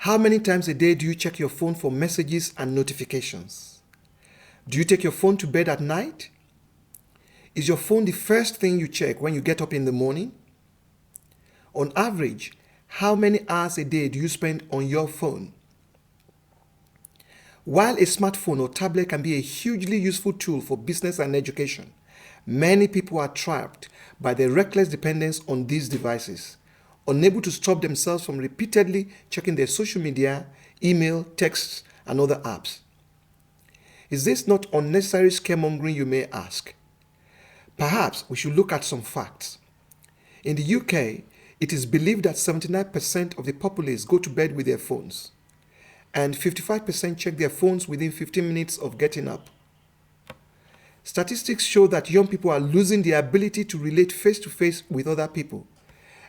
How many times a day do you check your phone for messages and notifications? Do you take your phone to bed at night? Is your phone the first thing you check when you get up in the morning? On average, how many hours a day do you spend on your phone? While a smartphone or tablet can be a hugely useful tool for business and education, many people are trapped by the reckless dependence on these devices, unable to stop themselves from repeatedly checking their social media, email, texts, and other apps. Is this not unnecessary scaremongering, you may ask? Perhaps we should look at some facts. In the UK, it is believed that 79% of the populace go to bed with their phones, and 55% check their phones within 15 minutes of getting up. Statistics show that young people are losing the ability to relate face-to-face with other people,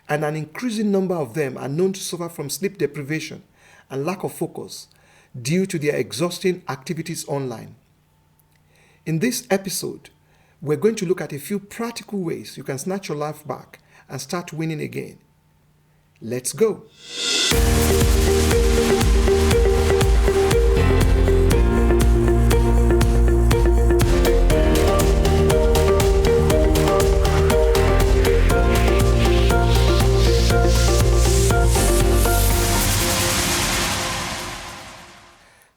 and an increasing number of them are known to suffer from sleep deprivation and lack of focus due to their exhausting activities online. In this episode, we're going to look at a few practical ways you can snatch your life back and start winning again. Let's go.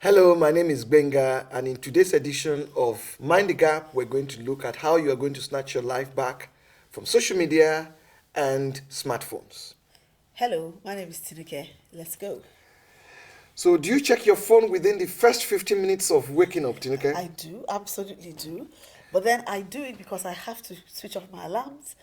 Hello, my name is Benga, and in today's edition of Mind the Gap, we're going to look at how you are going to snatch your life back from social media and smartphones. Hello, my name is Tinuke. Let's go. So, do you check your phone within the first 15 minutes of waking up, Tinuke? I do, absolutely do. But then I do it because I have to switch off my alarms.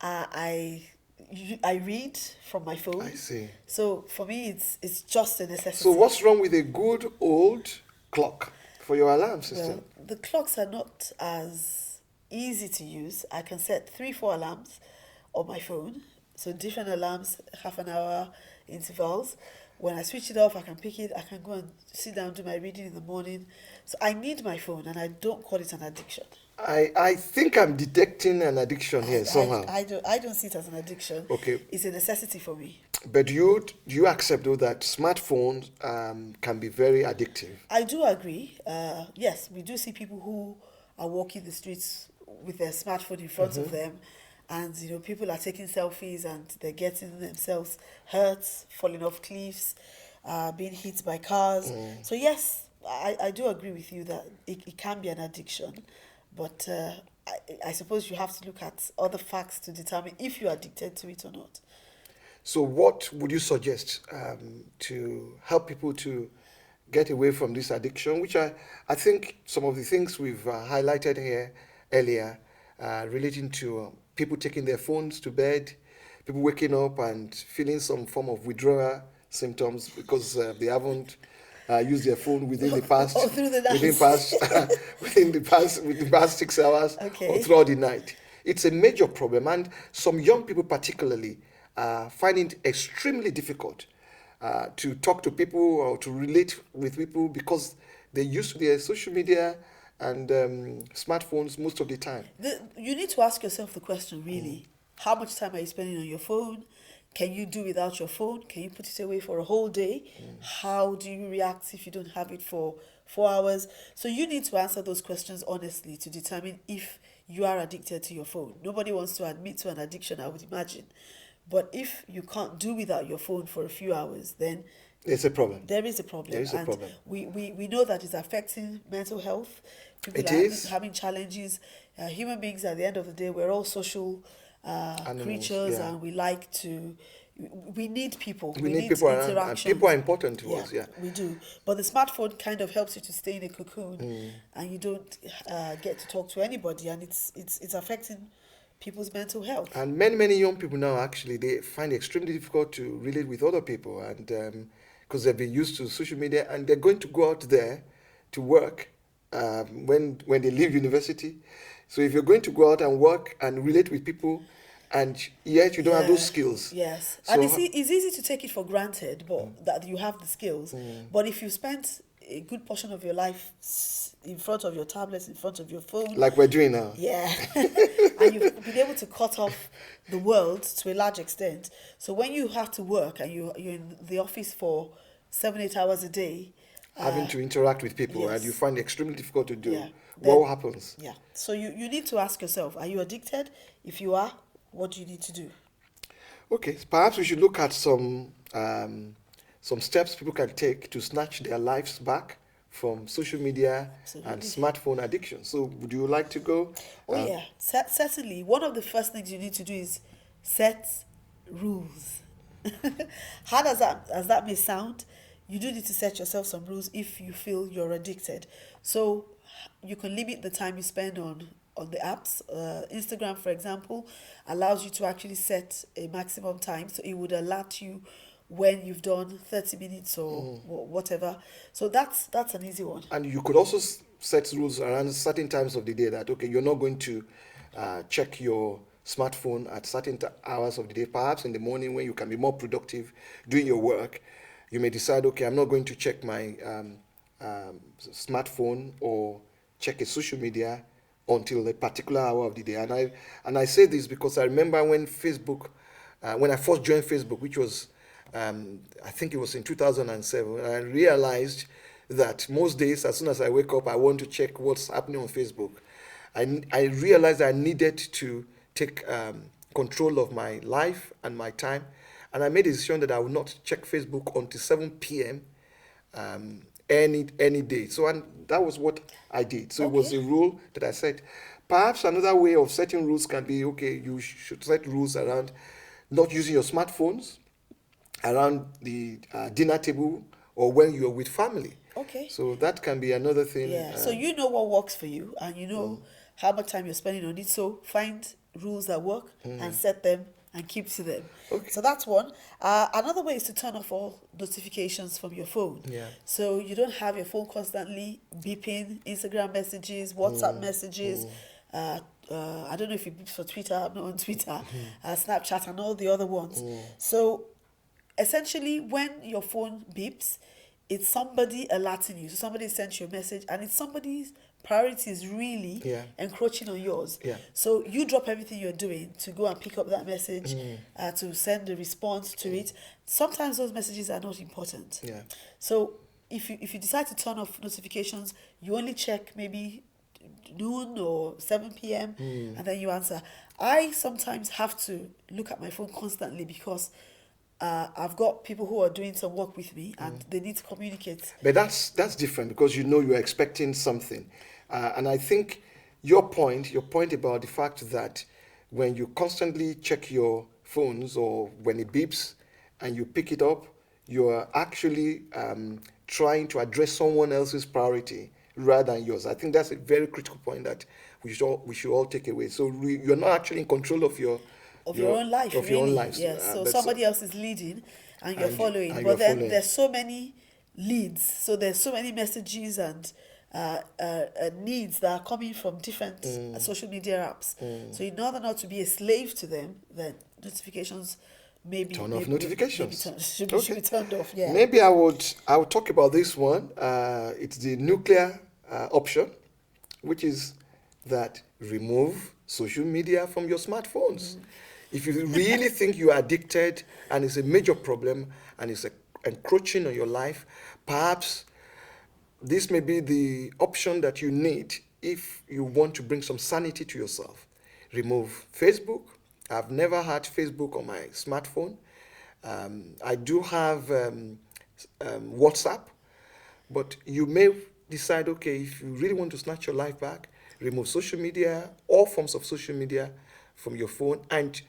I read from my phone. I see. So for me, it's just a necessity. So, what's wrong with a good old clock for your alarm system? Well, the clocks are not as easy to use. I can set 3-4 alarms on my phone. So different alarms, half an hour intervals. When I switch it off, I can pick it. I can go and sit down, do my reading in the morning. So I need my phone, and I don't call it an addiction. I think I'm detecting an addiction here somehow. I don't see it as an addiction. Okay. It's a necessity for me. But do you accept, though, that smartphones can be very addictive? I do agree. Yes, we do see people who are walking the streets with their smartphone in front of them, and people are taking selfies and they're getting themselves hurt, falling off cliffs, being hit by cars. So yes, I do agree with you that it can be an addiction, but I suppose you have to look at other facts to determine if you're addicted to it or not. So what would you suggest to help people to get away from this addiction, which I think some of the things we've highlighted here earlier relating to people taking their phones to bed, people waking up and feeling some form of withdrawal symptoms because they haven't used their phone within the past within the past 6 hours or throughout the night. It's a major problem, and some young people particularly find it extremely difficult to talk to people or to relate with people because they're used to their social media and smartphones most of the time. You need to ask yourself the question, really. How much time are you spending on your phone? Can you do without your phone? Can you put it away for a whole day? How do you react if you don't have it for 4 hours? So you need to answer those questions honestly to determine if you are addicted to your phone. Nobody wants to admit to an addiction, I would imagine. But if you can't do without your phone for a few hours, then there's a problem. There is a problem. There is a problem. We know that it's affecting mental health. People are having challenges. Human beings, at the end of the day, we're all social creatures, and we like to. We need people. We need people interaction. And people are important to us. Yeah, we do. But the smartphone kind of helps you to stay in a cocoon, and you don't get to talk to anybody, and it's affecting people's mental health. And many young people now, actually, they find it extremely difficult to relate with other people, and because they've been used to social media, and they're going to go out there to work when they leave university. So if you're going to go out and work and relate with people, and yet you don't have those skills. Yes, so, and it's easy to take it for granted, but that you have the skills. But if you spent a good portion of your life in front of your tablets, in front of your phone, like we're doing now, and you've been able to cut off the world to a large extent. So when you have to work and you're in the office for 7-8 hours a day, Having to interact with people, and you yes. find it extremely difficult to do. Yeah. What Then, happens? yeah. So you need to ask yourself, are you addicted? If you are, what do you need to do? Okay, perhaps we should look at some steps people can take to snatch their lives back from social media and Absolutely. smartphone addiction. So, would you like to go? Oh yeah, certainly. One of the first things you need to do is set rules. Hard as that may sound, you do need to set yourself some rules if you feel you're addicted. So you can limit the time you spend on the apps. Instagram, for example, allows you to actually set a maximum time, so it would alert you when you've done 30 minutes or whatever. So that's an easy one. And you could also set rules around certain times of the day that, okay, you're not going to check your smartphone at certain hours of the day. Perhaps in the morning when you can be more productive doing your work, you may decide, okay, I'm not going to check my smartphone or check a social media until a particular hour of the day. And I say this because I remember when when I first joined Facebook, which was I think it was in 2007, I realized that most days, as soon as I wake up, I want to check what's happening on Facebook. I realized I needed to take control of my life and my time, and I made a decision that I would not check Facebook until 7 p.m. Any day. So, and that was what I did. So it was a Okay. rule that I set. Perhaps another way of setting rules can be, okay, you should set rules around not using your smartphones around the dinner table or when you're with family. Okay. So that can be another thing. Yeah. So you know what works for you, and you know how much time you're spending on it. So find rules that work and set them and keep to them. Okay. So that's one. Another way is to turn off all notifications from your phone. Yeah. So you don't have your phone constantly beeping, Instagram messages, WhatsApp messages. I don't know if you beep for Twitter. I'm not on Twitter. Snapchat and all the other ones. So essentially, when your phone beeps, it's somebody alerting you. So somebody sent you a message, and it's somebody's priorities really Yeah. encroaching on yours. Yeah. So you drop everything you're doing to go and pick up that message, to send a response to it. Sometimes those messages are not important. Yeah. So if you decide to turn off notifications, you only check maybe noon or 7 p.m. and then you answer. I sometimes have to look at my phone constantly because I've got people who are doing some work with me and they need to communicate. But that's different because you know you're expecting something, and I think your point about the fact that when you constantly check your phones or when it beeps and you pick it up, you are actually trying to address someone else's priority rather than yours. I think that's a very critical point that we should all take away. So you're not actually in control of your Own life, of really. your own life. Yeah. So But somebody else is leading and you're and- following. and But you're then following. there's so many leads. So there's so many messages and needs that are coming from different social media apps. So in order not to be a slave to them, then notifications maybe Turn off maybe notifications. should be turned off. Yeah. Maybe I would talk about this one. It's the nuclear option, which is that remove social media from your smartphones. If you really think you are addicted and it's a major problem and it's encroaching on your life, perhaps this may be the option that you need if you want to bring some sanity to yourself. Remove Facebook. I've never had Facebook on my smartphone. I do have WhatsApp, but you may decide, okay, if you really want to snatch your life back, remove social media, all forms of social media from your phone. And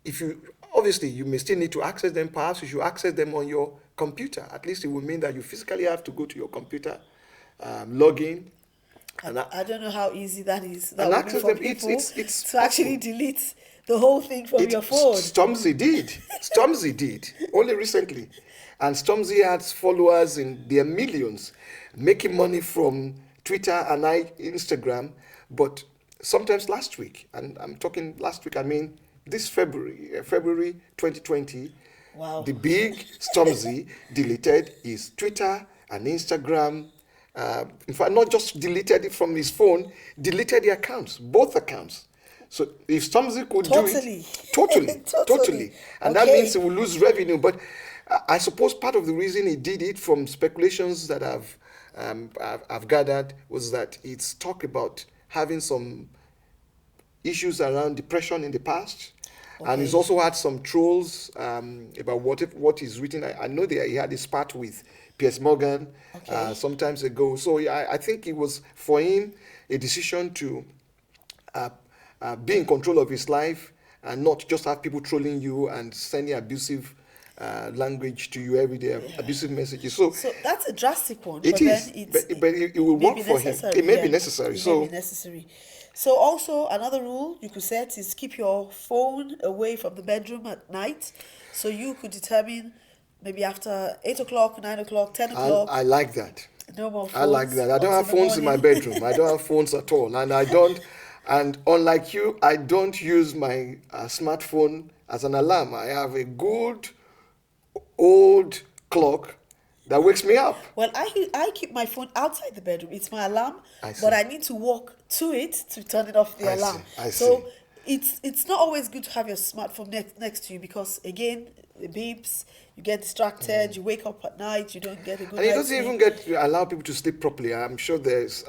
if you, obviously, you may still need to access them. Perhaps you should access them on your computer. At least it will mean that you physically have to go to your computer, log in, and I don't know how easy that is. That and would be access for them. It's people to actually delete the whole thing from your phone. Stormzy did. Stormzy did only recently, and Stormzy has followers in their millions, making money from Twitter and Instagram. But sometimes last week, and I'm talking last week, I mean this February 2020, Wow. the big Stormzy deleted his Twitter and Instagram. In fact, not just deleted it from his phone, deleted the accounts, both accounts. So if Stormzy could do Totally. it, totally, Totally. totally, and that Okay. means he will lose revenue. But I suppose part of the reason he did it, from speculations that I've gathered, was that it's talked about having some issues around depression in the past. And he's Okay. also had some trolls about what he's written. I know that he had a spat with Piers Morgan Okay. sometimes ago. So yeah, I think it was for him a decision to be in control of his life and not just have people trolling you and sending abusive language to you every day, abusive messages. So So that's a drastic one, it but then is, it's but it will may work be for him. necessary. It may Yeah, be necessary. it So may be necessary. So also another rule you could set is keep your phone away from the bedroom at night. So you could determine maybe after 8 o'clock, 9 o'clock, 10 o'clock, I like that. no more I like phones that. I don't have until the phones in my morning. bedroom. I don't have phones at all. And unlike you, I don't use my smartphone as an alarm. I have a good old clock that wakes me up. Well, I keep my phone outside the bedroom. It's my alarm, I see. but I need to walk to it to turn it off the I see, alarm. I So see. it's not always good to have your smartphone next to you because again, it beeps, you get distracted, you wake up at night, you don't get a good And it night's doesn't sleep. even allow people to sleep properly. I'm sure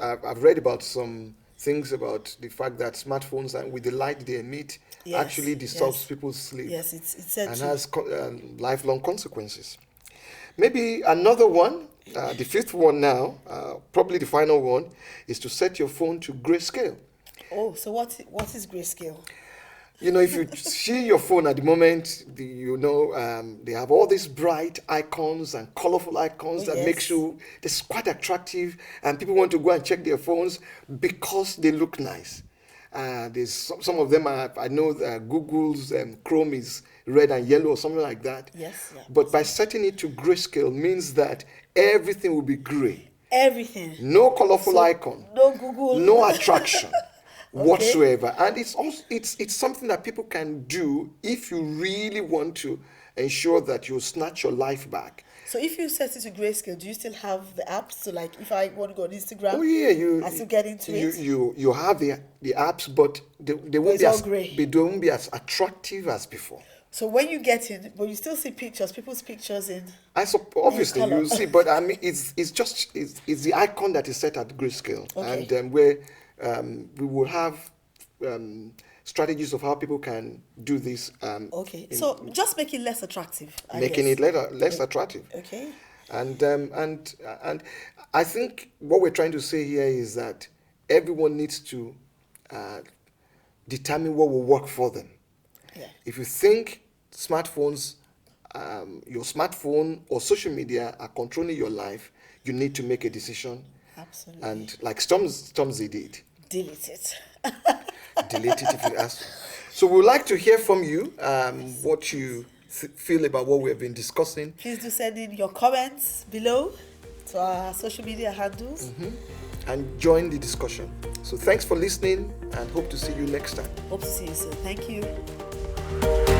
I've read about some things about the fact that smartphones and with the light they emit Yes, actually disturbs yes. people's sleep. Yes, it's said And to. has lifelong consequences. Maybe another one, the fifth one now, probably the final one, is to set your phone to grayscale. Oh, so what is grayscale? You know, if you see your phone at the moment, they have all these bright icons and colorful icons Oh, that yes. makes you, it's quite attractive, and people want to go and check their phones because they look nice. There's some of them, I know Google's Chrome is red and yellow or something like that. Yes, yeah. But by setting it to grayscale means that everything will be gray. Everything. No colorful So, icon. no Google. No attraction Okay. whatsoever. And it's also it's something that people can do if you really want to ensure that you snatch your life back. So if you set it to grayscale, do you still have the apps? So like if I want to go on Instagram, Oh yeah, I still get into it. you have the apps, but they won't it's all grey. they won't be as attractive as before. So when you get in, but you still see people's pictures in. Obviously colour. you see, but I mean it's the icon that is set at grayscale, Okay. and where we will have strategies of how people can do this. Okay. So just make it less attractive. I Making guess. it less attractive. Okay. And I think what we're trying to say here is that everyone needs to determine what will work for them. Yeah. If you think smartphones, your smartphone or social media are controlling your life, you need to make a decision. Absolutely. And like Stormzy did, Delete it. delete it if you ask. So we would like to hear from you what you feel about what we have been discussing. Please do send in your comments below to our social media handles. And join the discussion. So thanks for listening and hope to see you next time. Hope to see you soon. Thank you.